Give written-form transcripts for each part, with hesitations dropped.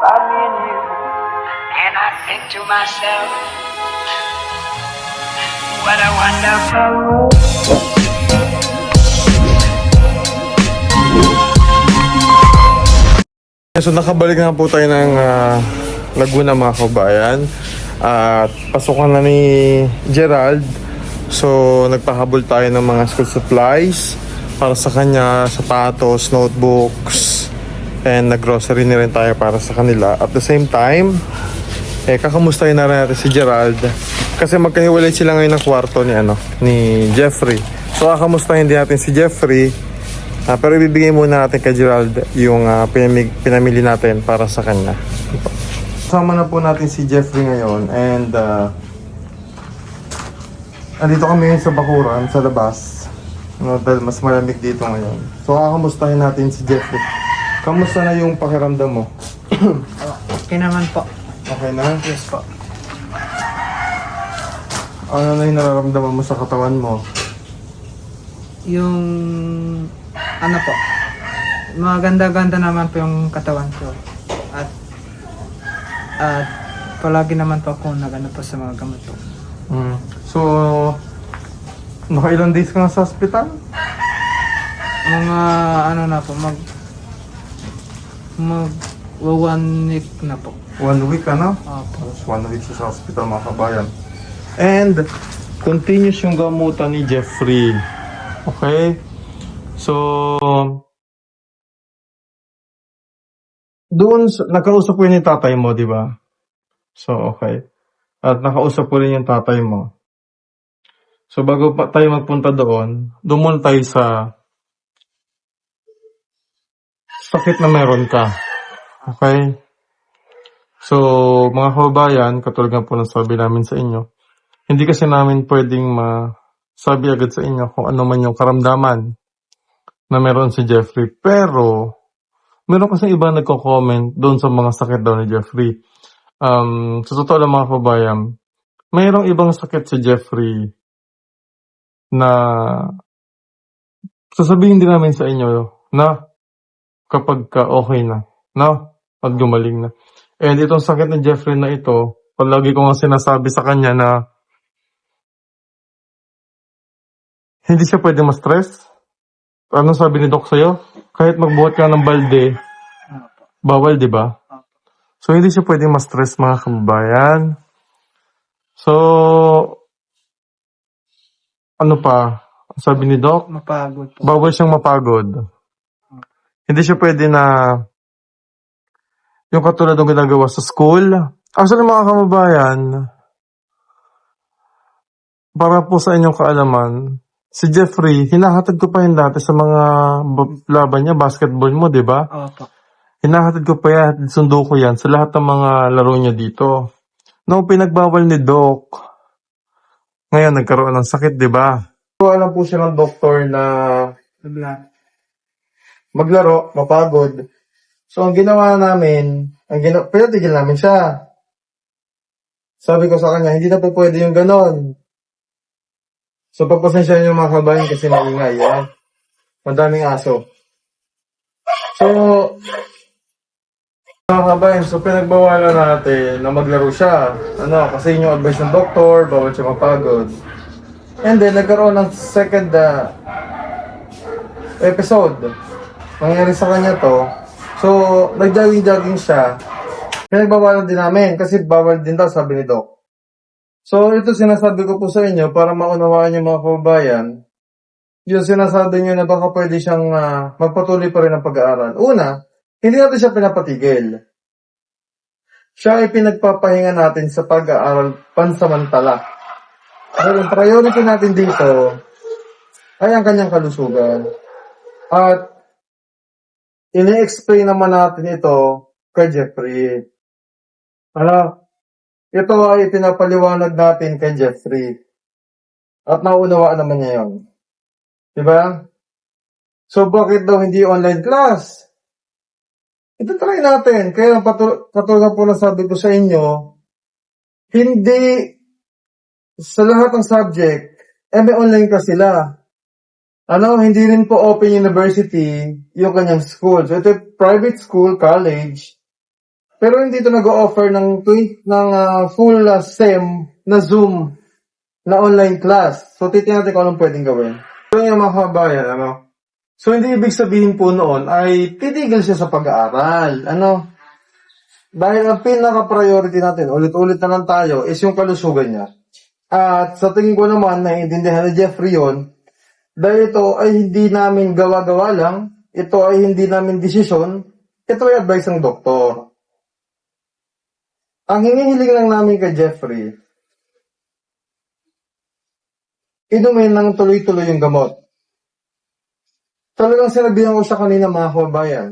about me and you. And I think to myself, what a wonderful world. So nakabalik na po tayo ng Laguna mga kabayan. At pasukan na ni Gerald. So nagpahabol tayo ng mga school supplies para sa kanya, sapatos, notebooks, and nag-grocery na rin tayo para sa kanila. At the same time, kakamustahin na rin natin si Gerald kasi magkahiwalay sila ngayon ng kwarto ni Jeffrey. So kakamustahin din natin si Jeffrey. Pero ibibigay muna natin kay Gerald yung pinamili natin para sa kanya. Kasama na po natin si Jeffrey ngayon and andito kami sa bakuran, sa labas. Dahil mas malamig dito ngayon. So kakamustahin natin si Jeffrey. Kamusta na yung pakiramdam mo? Okay naman po. Okay na? Yes po. Ano na yung nararamdaman mo sa katawan mo? Yung ano po, maganda-ganda naman po yung katawan ko. At palagi naman po ako nagano po sa mga gamot po. So, nakailang days ka na sa hospital? Mga ano na po, mag 1 week na po. 1 week ano? Opo. 1 week sa hospital mga kabayan. And continuous yung gamutan ni Jeffrey. Okay? So doon nakausap ko yung tatay mo, di ba? So okay. At nakausap ko rin yung tatay mo. So bago pa tayo magpunta doon muna tayo sa sakit na meron ka. Okay? So, mga kababayan, katulad nga po ng sabi namin sa inyo, hindi kasi namin pwedeng masabi agad sa inyo kung ano man yung karamdaman na meron si Jeffrey. Pero, meron kasi iba nagko-comment doon sa mga sakit daw ni Jeffrey. Sa totoo lang mga kababayan, mayroong ibang sakit si Jeffrey na sasabihin din namin sa inyo na kapag ka okay na, at gumaling na. And itong sakit ni Jeffrey na ito, palagi ko nga sinasabi sa kanya na hindi siya pwede ma-stress. Anong sabi ni Doc sa'yo? Kahit magbuhat ka ng balde, bawal, di ba? So, hindi siya pwede ma-stress mga kababayan. So, ano pa? Sabi ni Doc? Mapagod po. Bawal siyang mapagod. Hindi siya pwede na yung katulad ng ginagawa sa school. Actually mga kababayan, para po sa inyong kaalaman, si Jeffrey, hinahatid ko pa yun dati sa mga laban niya, basketball mo, di ba? Opo. Hinahatid ko pa yan, sundo ko yan sa lahat ng mga laro niya dito. Nung pinagbawal ni Doc, ngayon nagkaroon ng sakit, di ba? So, alam po siya ng doktor na maglaro, mapagod. So, ang ginawa namin, pinatigil namin siya. Sabi ko sa kanya, hindi na po pwede yung ganon. So, pagpasensya niyo mga kabayan kasi maingay, madaming aso. So, mga kabayan, so pinagbawalan natin na maglaro siya. Kasi yun yung advice ng doktor, bawal siya mapagod. And then, nagkaroon ng second episode. Nangyari sa kanya to. So, nag-jogging siya. Pinagbawalan din namin kasi bawal din daw, sabi ni Doc. So, ito sinasabi ko po sa inyo para maunawaan yung mga kababayan. Yung sinasabi nyo na baka pwede siyang magpatuloy pa rin ang pag-aaral. Una, hindi natin siya pinapatigil. Siya ay pinagpapahinga natin sa pag-aaral pansamantala. Pero ang priority natin dito ay ang kanyang kalusugan. At ini-explain naman natin ito kay Jeffrey. Ito ay pinapaliwanag natin kay Jeffrey. At nauunawaan naman niya yun. Diba? So, bakit daw hindi online class? Ito try natin. Kaya katulad po na sabi ko sa inyo, hindi sa lahat ng subject, may online class sila. Hindi rin po open university yung kanyang school. So, ito private school, college. Pero hindi ito nag-offer ng full SEM na Zoom na online class. So, titingnan natin kung anong pwedeng gawin. So, yung mga kabayan, ano? So, hindi ibig sabihin po noon ay titigil siya sa pag-aaral. Ano? Dahil ang pinaka-priority natin, ulit-ulit na lang tayo, is yung kalusugan niya. At sa tingin ko naman, naiintindihan ni Jeffrey yun, dahil ito ay hindi namin gawa-gawa lang, ito ay hindi namin desisyon, ito ay advice ng doktor. Ang hinihiling lang namin kay Jeffrey, inumin ng tuloy-tuloy yung gamot. Talagang sinabihan ko siya kanina mga kababayan,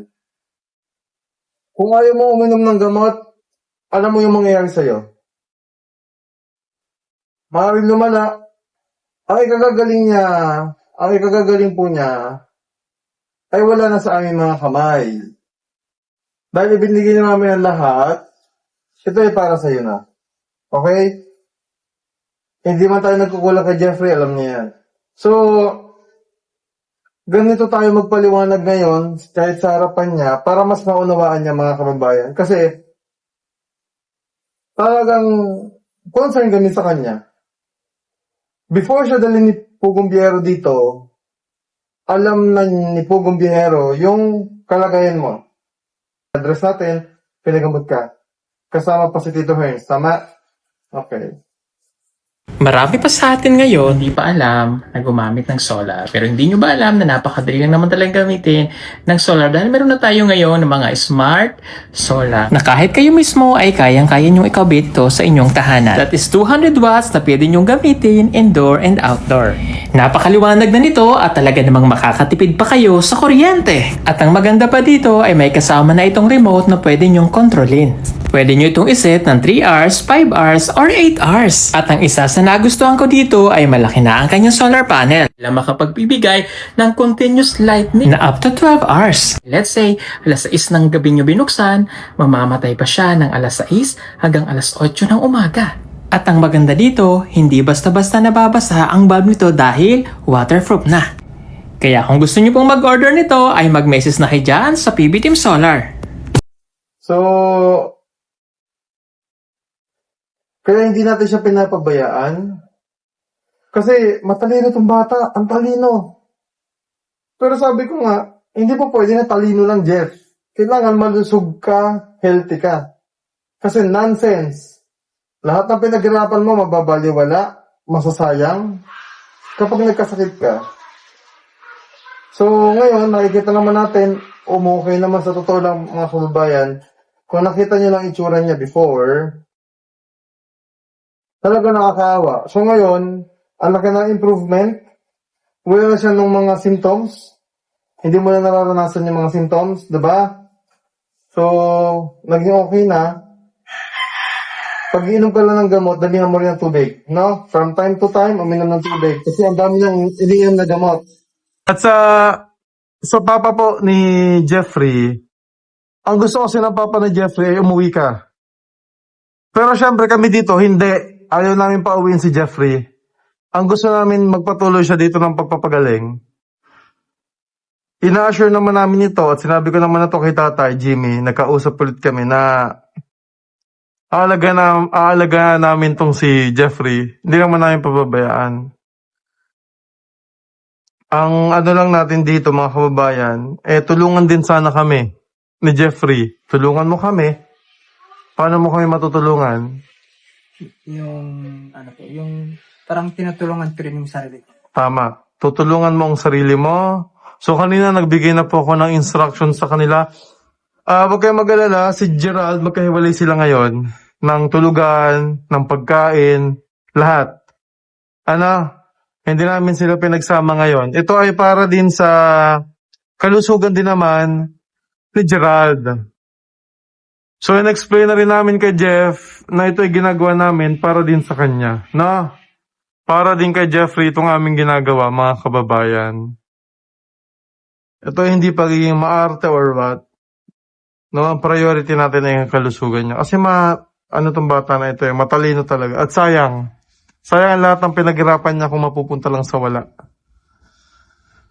kung ayaw mo uminom ng gamot, alam mo yung mangyayari sa'yo. Maaaring lumala, ang ikagagaling po niya, ay wala na sa aming mga kamay. Dahil ibinigay na namin ang lahat, ito ay para sa'yo na. Okay? Hindi man tayo nagkukulang kay Jeffrey, alam niya yan. So, ganito tayo magpaliwanag ngayon, kahit sa harapan niya, para mas maunawaan niya mga kababayan. Kasi, talagang concern kami sa kanya. Before siya dalhin ni Pugong Biyahero dito, alam na ni Pugong Biyahero yung kalagayan mo. Address natin, pinagamot ka. Kasama pa si Tito Herns, tama? Okay. Marami pa sa atin ngayon hindi pa alam na gumamit ng solar. Pero hindi nyo ba alam na napakadali lang naman talagang gamitin ng solar dahil meron na tayo ngayon ng mga smart solar na kahit kayo mismo ay kayang-kaya nyong ikabit to sa inyong tahanan. That is 200 watts na pwede nyong gamitin indoor and outdoor. Napakaliwanag na nito at talaga namang makakatipid pa kayo sa kuryente. At ang maganda pa dito ay may kasama na itong remote na pwede nyong kontrolin. Pwede nyo itong iset ng 3 hours, 5 hours, or 8 hours. At ang isa sa nagustuhan ko dito ay malaki na ang kanyang solar panel na makapagbibigay ng continuous lightning na up to 12 hours. Let's say, alas 6 ng gabi nyo binuksan, mamamatay pa siya ng alas 6 hanggang alas 8 ng umaga. At ang maganda dito, hindi basta-basta nababasa ang bulb nito dahil waterproof na. Kaya kung gusto nyo pong mag-order nito ay mag-message na kayo dyan sa PB Team Solar. So, kaya hindi natin siya pinapabayaan. Kasi matalino itong bata. Ang talino. Pero sabi ko nga, hindi po pwede na talino lang, Jeff. Kailangan malusog ka, healthy ka. Kasi nonsense. Lahat ng pinaghirapan mo, mababaliwala, masasayang, kapag nagkasakit ka. So, ngayon, nakikita naman natin, umukay naman sa totoo lang mga kababayan. Kung nakita nyo lang itsura niya before, talaga nakakaawa. So ngayon, ang laki ng improvement. Wala na siya ng mga symptoms. Hindi mo na nararanasan yung mga symptoms, diba? So, naging okay na. Pag iinom ka lang ng gamot, dalihan mo rin ng tubig. No? From time to time, uminom ng tubig. Kasi ang dami niyang iniinom na gamot. At sa papa po ni Jeffrey, ang gusto kasi ng papa ni Jeffrey ay umuwi ka. Pero syempre kami dito, hindi. Ayaw namin pauwiin si Jeffrey. Ang gusto namin magpatuloy siya dito ng pagpapagaling. Ina-assure naman namin ito at sinabi ko naman na to kay Tatay Jimmy, nagkausap ulit kami na aalaga namin tong si Jeffrey. Hindi naman namin pababayaan. Ang ano lang natin dito mga kababayan, tulungan din sana kami ni Jeffrey. Tulungan mo kami. Paano mo kami matutulungan? Yung parang tinutulungan ko rin yung sarili ko. Tama. Tutulungan mo ang sarili mo. So kanina nagbigay na po ako ng instruction sa kanila. Huwag kayong mag-alala, si Gerald, magkahiwalay sila ngayon. Ng tulugan, ng pagkain, lahat. Hindi namin sila pinagsama ngayon. Ito ay para din sa kalusugan din naman ni Gerald. So, in-explain na rin namin kay Jeff na ito ay ginagawa namin para din sa kanya. No? Para din kay Jeffrey itong aming ginagawa, mga kababayan. Ito ay hindi pagiging maarte or what. No, ang priority natin ay ang kalusugan niya. Kasi tong bata na ito, matalino talaga. At sayang ang lahat ng pinaghirapan niya kung mapupunta lang sa wala.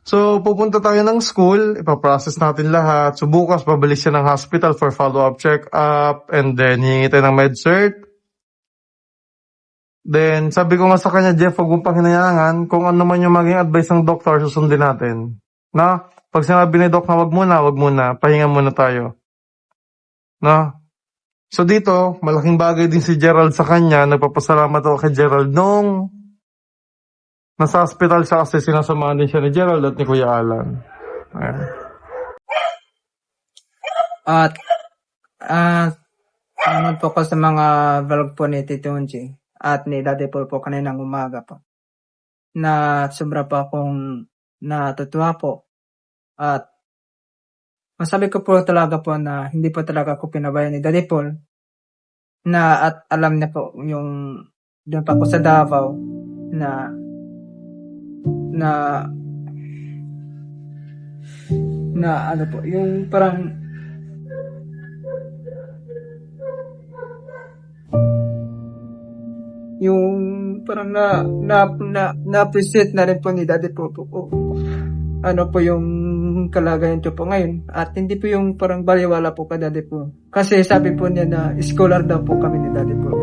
So, pupunta tayo ng school, ipaprocess natin lahat. So, bukas, pabalik siya ng hospital for follow-up check-up, and then, hihingi tayo ng med-cert. Then, sabi ko nga sa kanya, Jeff, huwag mong panghinayangin, kung ano man yung maging advice ng doktor, susundin natin. Na? Pag sinabi ni Doc na wag muna, pahinga muna tayo. Na? So, dito, malaking bagay din si Gerald sa kanya, nagpapasalamat ako kay Gerald nung nasa hospital siya kasi sinasamahan din siya ni Gerald at ni Kuya Alan. Ayan. At, naman po ko sa mga vlog po ni Tito Unji at ni Daddy Paul po kaninang umaga po. Na sobra pa akong natutuwa po. At masabi ko po talaga po na hindi po talaga ako pinabayan ni Daddy Paul. Na at alam niya po yung doon pa ako sa Davao na ano po, yung parang na-appreciate na rin po ni Daddy po ano po yung kalagayan ko po ngayon at hindi po yung parang baliwala po ka Daddy po kasi sabi po niya na scholar daw po kami ni Daddy po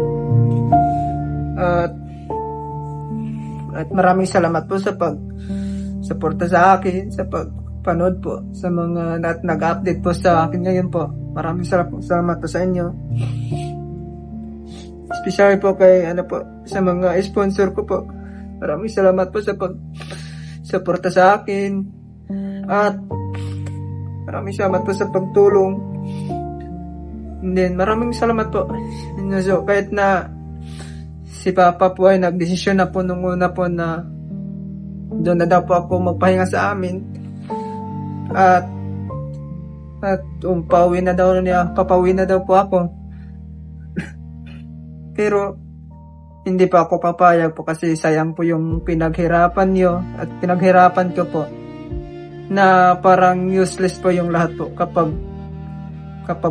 at maraming salamat po sa pag-suporta sa akin, sa pagpanood po sa mga nag-update po sa akin ngayon po. Maraming salamat po sa inyo. Especially po kay sa mga sponsor ko po. Maraming salamat po sa pag-suporta sa akin. At maraming salamat po sa pagtulong. And then maraming salamat po. So, kahit na si Papa po ay nagdesisyon na po nung una po na doon na daw po ako magpahinga sa amin. At papauwi na daw po ako. Pero hindi pa ako papayag po kasi sayang po yung pinaghirapan niyo at pinaghirapan ko po. Na parang useless po yung lahat po kapag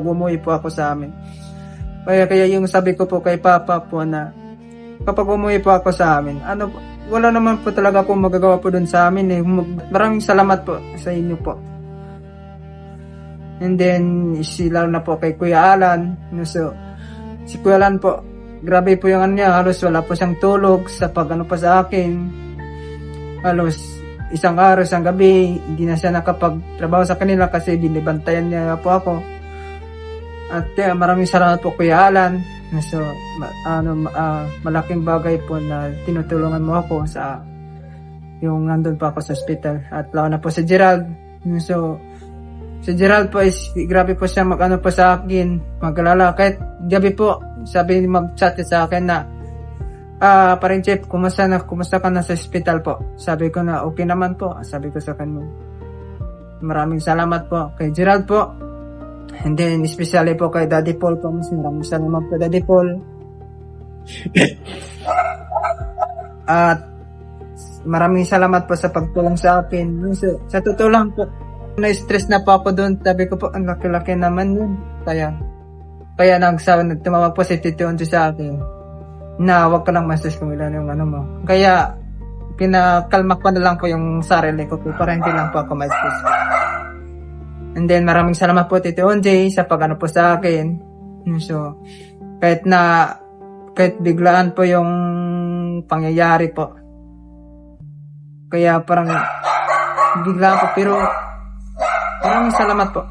umuwi po ako sa amin. Kaya yung sabi ko po kay Papa po na kapag umuwi po ako sa amin, wala naman po talaga akong magagawa po dun sa amin eh. Maraming salamat po sa inyo po. And then, lalo na po kay Kuya Alan. So, si Kuya Alan po, grabe po yung niya. Halos wala po siyang tulog sa pa sa akin. Halos isang araw, isang gabi, hindi na siya nakapagtrabaho sa kanila kasi binibantayan niya po ako. At maraming salamat po Kuya Alan. So, malaking bagay po na tinutulungan mo ako sa yung nandun pa ako sa hospital. At lalo na po si Gerald. So, si Gerald po is grabe po siya po sa akin, mag-alala. Kahit gabi po, sabi mag-chat sa akin na paring Jeff, kumusta ka na sa hospital po? Sabi ko na okay naman po. Sabi ko sa kanya. Maraming salamat po kay Gerald po. And then, especially po kay Daddy Paul po. Maraming salamat po, Daddy Paul. At maraming salamat po sa pagtulong sa akin. Sa totoo lang po, na-stress na po ako doon. Sabi ko po, ang laki-laki naman yun. Kaya tumawag po si Tito Unji sa akin na wag ka lang ma-stress kung ilan yung mo. Kaya, pinakalma ko na lang po yung sarili ko po para hindi lang po ako ma-stress. And then, maraming salamat po, Tito Unji, sa po sa akin. So, kahit biglaan po yung pangyayari po. Kaya parang biglaan po, pero maraming salamat po.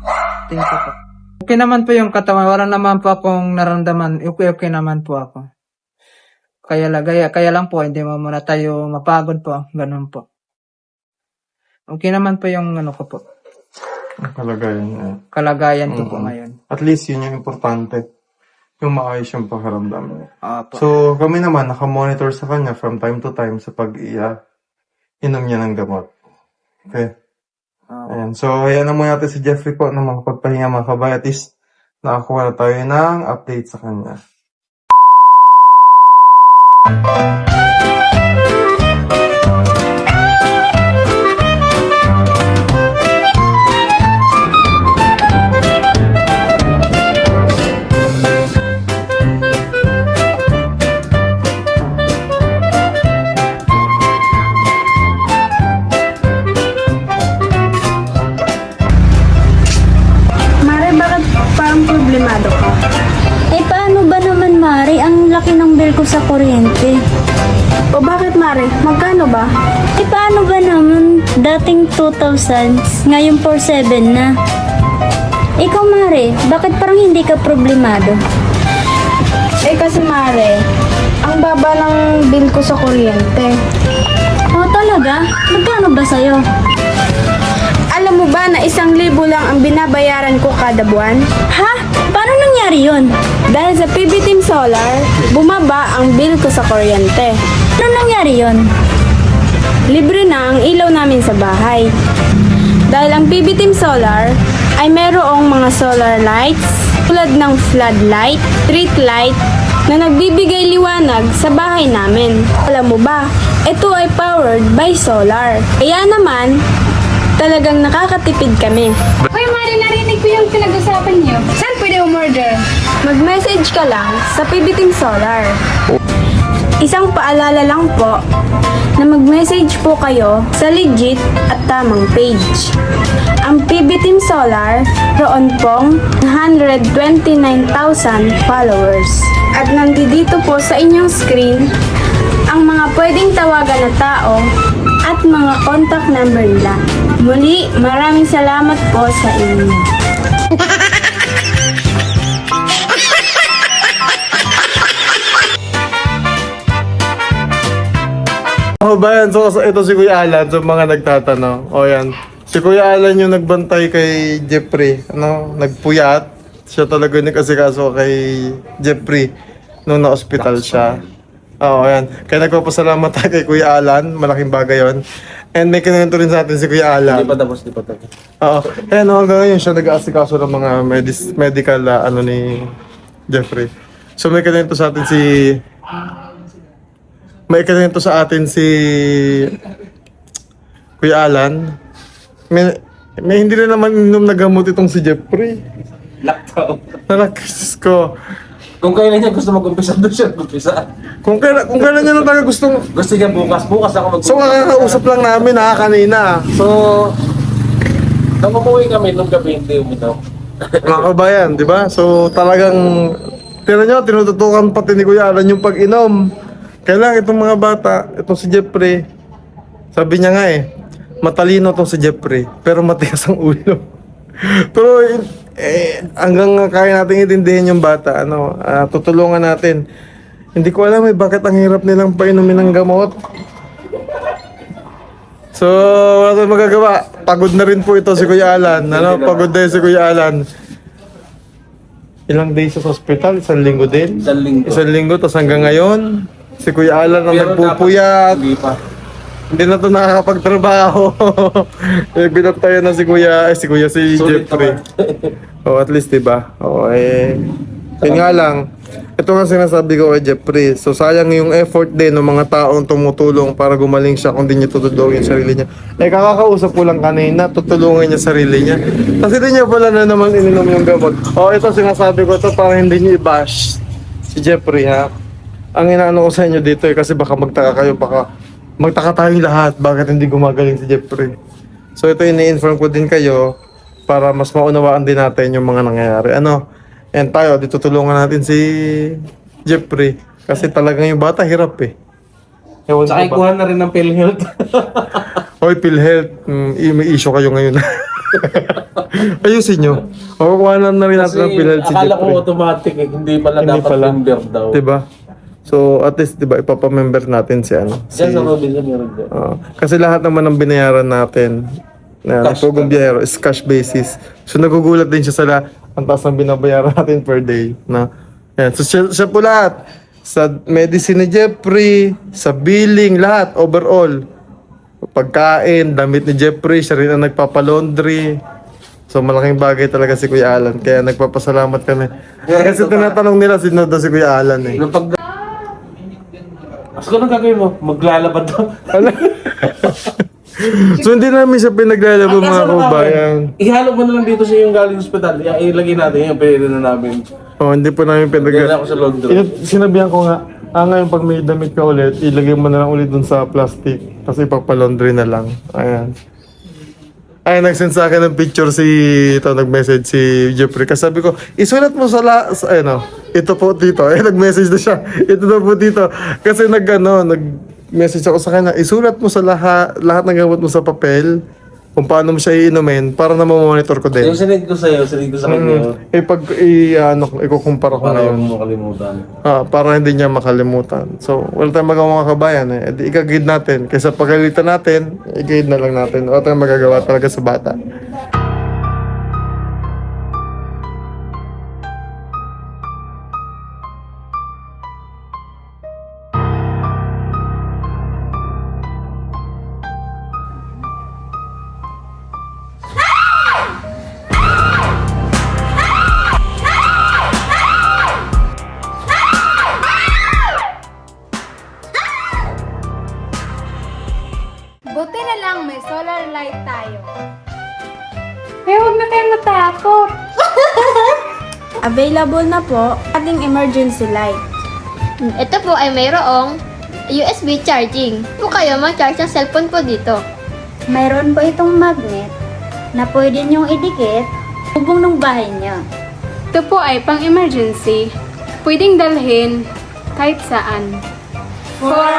Thank you po. Okay naman po yung katawan. Wala naman po akong naramdaman. Okay naman po ako. Kaya lang po, hindi mo muna tayo mapagod po. Ganun po. Okay naman po yung ko po. Kalagayan ko po ngayon. At least yun yung importante. Yung maayos yung pakiramdam niya. Po. So, kami naman, nakamonitor sa kanya from time to time sa inom niya ng gamot. Okay? Ayan. So, ayan na muna natin si Jeffrey po na makapagpahinga mga kabay. At least, nakakuha na tayo ng update sa kanya. sa kuryente. O bakit Mare? Magkano ba? Eh paano ba naman dating 2,000, ngayon 4,700 na? Ikaw Mare, bakit parang hindi ka problemado? Eh kasi Mare, ang baba ng bill ko sa kuryente. Oh talaga? Magkano ba sa'yo? Alam mo ba na 1,000 lang ang binabayaran ko kada buwan? Ha? Paano nangyari yon? Dahil sa PB Team Solar, bumaba ang bill ko sa kuryente. Ano nangyari yon? Libre na ang ilaw namin sa bahay. Dahil ang PB Team Solar ay merong mga solar lights tulad ng floodlight, street light na nagbibigay liwanag sa bahay namin. Alam mo ba, ito ay powered by solar. Kaya naman, talagang nakakatipid kami. Hoy, Mari, narinig ko yung pinag-usapan niyo. Saan pwede umorder? Mag-message ka lang sa PB Team Solar. Isang paalala lang po na mag-message po kayo sa legit at tamang page. Ang PB Team Solar, roon pong 129,000 followers. At nandito po sa inyong screen ang mga pwedeng tawagan na tao at mga contact number nila. Muli, maraming salamat po sa inyo. Oh, ba yan? So, ito si Kuya Alan, sa mga nagtatanong. O yan. Si Kuya Alan yung nagbantay kay Jeffrey. Ano? Nagpuyat. Siya talaga yung nag-asikaso kay Jeffrey nung na-hospital siya. Oo, yan. Kaya nagpapasalamat tayo kay Kuya Alan. Malaking bagay yon. And may kinento rin sa atin si Kuya Alan. Di pa tapos. Oo. Kaya no, hanggang ngayon siya nag-aasikaso ng mga medical ano ni Jeffrey. So may kinento sa atin si Kuya Alan. May hindi rin naman inom na gamot itong si Jeffrey. Lockdown. Nalakas ko. Kung kailan niya gusto mag-umpisa, doon siya mag-umpisa. Kung kailan niya na talaga gustong... Gusto niya bukas ako mag-umpisa. So kakakausap lang namin kanina. So, nung umuwi kami, nung gabi hindi uminom. mga kabayan, di ba? So talagang... Tira nyo, tinututukan pati ni Kuya Alan yung pag-inom. Kailangan itong mga bata, itong si Jeffrey, sabi niya nga matalino itong si Jeffrey, pero matigas ang ulo. Pero hanggang kaya natin intindihin yung bata, tutulungan natin. Hindi ko alam bakit ang hirap nilang painumin ng gamot. So, wala tayong magagawa. Pagod na rin po ito si Kuya Alan. Pagod na si Kuya Alan. Ilang days sa hospital? 1 linggo din? 1 linggo. 1 linggo, tapos hanggang ngayon, si Kuya Alan ang Pero nagpupuyat. Hindi pa. Hindi na ito nakakapagtrabaho. Binantayan na si Sulit Jeffrey. At least, diba? Yun nga lang. Ito nga sinasabi ko kay Jeffrey. So, sayang yung effort din ng mga taong tumutulong para gumaling siya kung di niya tutulungin yung sarili niya. Kakakausap ko lang kanina, tutulungan niya sarili niya. Kasi di niya pala na naman ininom yung gamot. Ito sinasabi ko ito para hindi niyo i-bash si Jeffrey, ha? Ang inaano ko sa inyo dito kasi baka magtaka kayo, baka magtaka tayong lahat bakit hindi gumagaling si Jeffrey. So ito ini-inform ko din kayo para mas maunawaan din natin yung mga nangyayari. And tayo, dito tulungan natin si Jeffrey. Kasi talagang yung bata hirap Ewan Saka ko ba? ikuha na rin ng PhilHealth. Hoy, PhilHealth, may issue kayo ngayon. Ayusin nyo. Kukuhanan na rin natin ng PhilHealth si Akala ko Jeffrey. automatic hindi pala Hindi dapat pala. member daw. Diba? So, at least, diba, ipapamember natin si Diyan sa Robinson meron dyan. kasi lahat naman ng binayaran natin na tugong biyahero is cash basis. So nagugulat din siya sa ang taas ng binabayaran natin per day. Yan. So siya po lahat. Sa medicine ni Jeffrey, sa billing, lahat, overall. Pagkain, damit ni Jeffrey, siya rin ang nagpapalaundry. So malaking bagay talaga si Kuya Alan. Kaya nagpapasalamat kami. Kasi tinatanong nila sino daw si Kuya Alan Nung pag... Asko nang gagawin mo? Maglalabad daw. So hindi namin siya pinaglalaro mga kabayan. Ihalo mo na lang dito sa yung galing hospital. Ilagay natin yung pwede na namin. Hindi po namin Ilagay na ako sa laundry. Sinabihan ko nga, ngayon pag may damit ka ulit, ilagay mo na lang ulit dun sa plastic. Kasi ipapalaundry na lang. Ayan. Ay, nag-send sa akin ng picture nag-message si Jeffrey. Kasi sabi ko, isulat mo ito po dito. Nag-message na siya. Ito na po dito. Kasi nag-message ako sa kanya, isulat mo sa lahat ng gamot mo sa papel, kung paano mo siya iinumin, para na monitor ko din. Yung sinend ko sa'yo, sinend ko sa kanya. Ikukumpara ko Para ngayon. huwag mo makalimutan. Para hindi niya makalimutan. So, wala tayong magawa mga kabayan eh. Edi i-guide natin. Kaysa pagalitan natin, i-guide na lang natin. Wala tayong magagawa talaga sa bata. Buti na lang may solar light tayo. Eh, huwag na kayong matakot. Available na po ating emergency light. Ito po ay mayroong USB charging. Po kayo mag-charge ang cellphone po dito. Mayroon po itong magnet na pwede niyong idikit bubong ng bahay niyo. Ito po ay pang-emergency. Pwedeng dalhin kahit saan. For